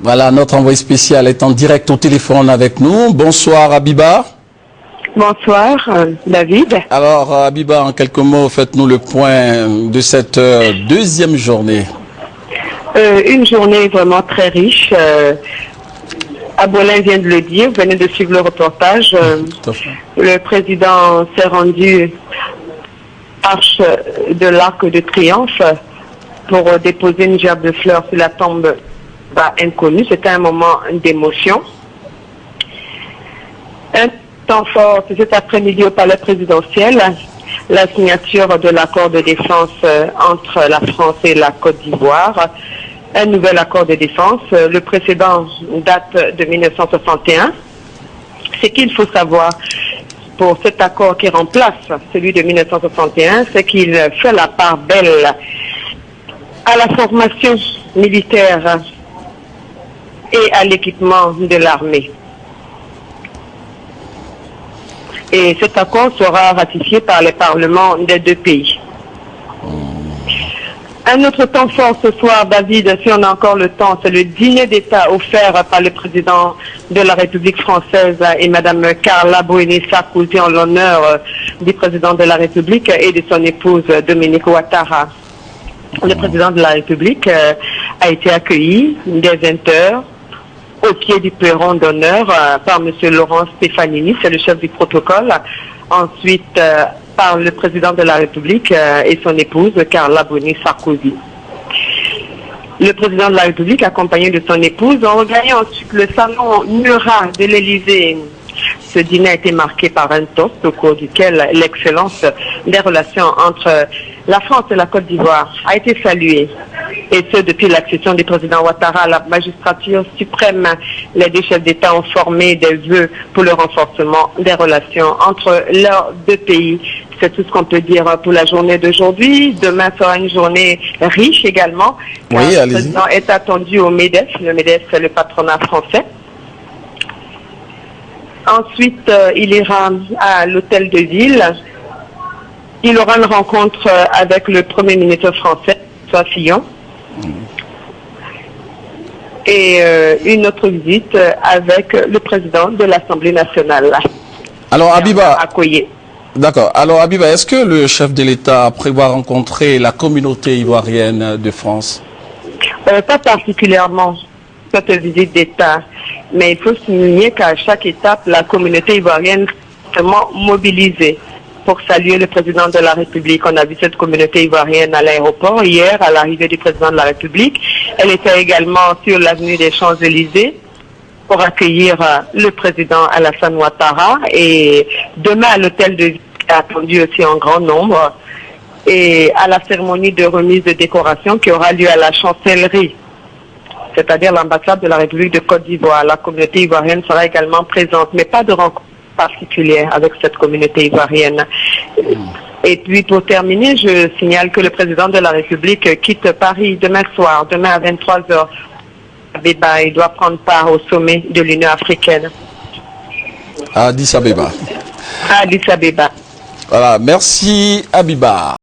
Voilà, notre envoyé spécial est en direct au téléphone avec nous. Bonsoir Habiba. Bonsoir David. Alors Habiba, en quelques mots, faites-nous le point de cette deuxième journée. Une journée vraiment très riche. Abolin vient de le dire, vous venez de suivre le reportage. Le président s'est rendu arche de l'Arc de Triomphe pour déposer une gerbe de fleurs sur la tombe inconnue. C'était un moment d'émotion. Un temps fort, c'est cet après-midi au palais présidentiel, la signature de l'accord de défense entre la France et la Côte d'Ivoire. Un nouvel accord de défense. Le précédent date de 1961. Ce qu'il faut savoir pour cet accord qui remplace celui de 1961, c'est qu'il fait la part belle à la formation militaire et à l'équipement de l'armée. Et cet accord sera ratifié par les parlements des deux pays. Un autre temps fort ce soir, David, si on a encore le temps, c'est le dîner d'État offert par le président de la République française et Madame Carla Bruni Sarkozy en l'honneur du président de la République et de son épouse Dominique Ouattara. Le président de la République a été accueilli dès 20h au pied du perron d'honneur par M. Laurent Stefanini, c'est le chef du protocole. Ensuite, par le président de la République et son épouse, Carla Bruni Sarkozy. Le président de la République, accompagné de son épouse, ont regagné ensuite le salon Murat de l'Élysée. Ce dîner a été marqué par un toast au cours duquel l'excellence des relations entre la France et la Côte d'Ivoire a été saluée. Et ce, depuis l'accession du président Ouattara à la magistrature suprême. Les deux chefs d'État ont formé des vœux pour le renforcement des relations entre leurs deux pays. C'est tout ce qu'on peut dire pour la journée d'aujourd'hui. Demain sera une journée riche également. Oui, le président est attendu au MEDEF. Le MEDEF, c'est le patronat français. Ensuite, il ira à l'hôtel de ville. Il aura une rencontre avec le Premier ministre français, François Fillon. Et une autre visite avec le président de l'Assemblée nationale. Alors Habiba, Accoyer. D'accord. Alors Habiba, est-ce que le chef de l'État prévoit rencontrer la communauté ivoirienne de France? Pas particulièrement cette visite d'État, mais il faut souligner qu'à chaque étape, la communauté ivoirienne est vraiment mobilisée pour saluer le président de la République. On a vu cette communauté ivoirienne à l'aéroport hier, à l'arrivée du président de la République. Elle était également sur l'avenue des Champs-Élysées pour accueillir le président Alassane Ouattara. Et demain, à l'hôtel de ville, est attendu aussi en grand nombre. Et à la cérémonie de remise de décoration qui aura lieu à la chancellerie, c'est-à-dire l'ambassade de la République de Côte d'Ivoire. La communauté ivoirienne sera également présente, mais pas de rencontre particulière avec cette communauté ivoirienne. Et puis pour terminer, je signale que le président de la République quitte Paris demain soir, demain à 23h. Il doit prendre part au sommet de l'Union africaine. À Addis Abeba. À Addis Abeba. Voilà, merci Habiba.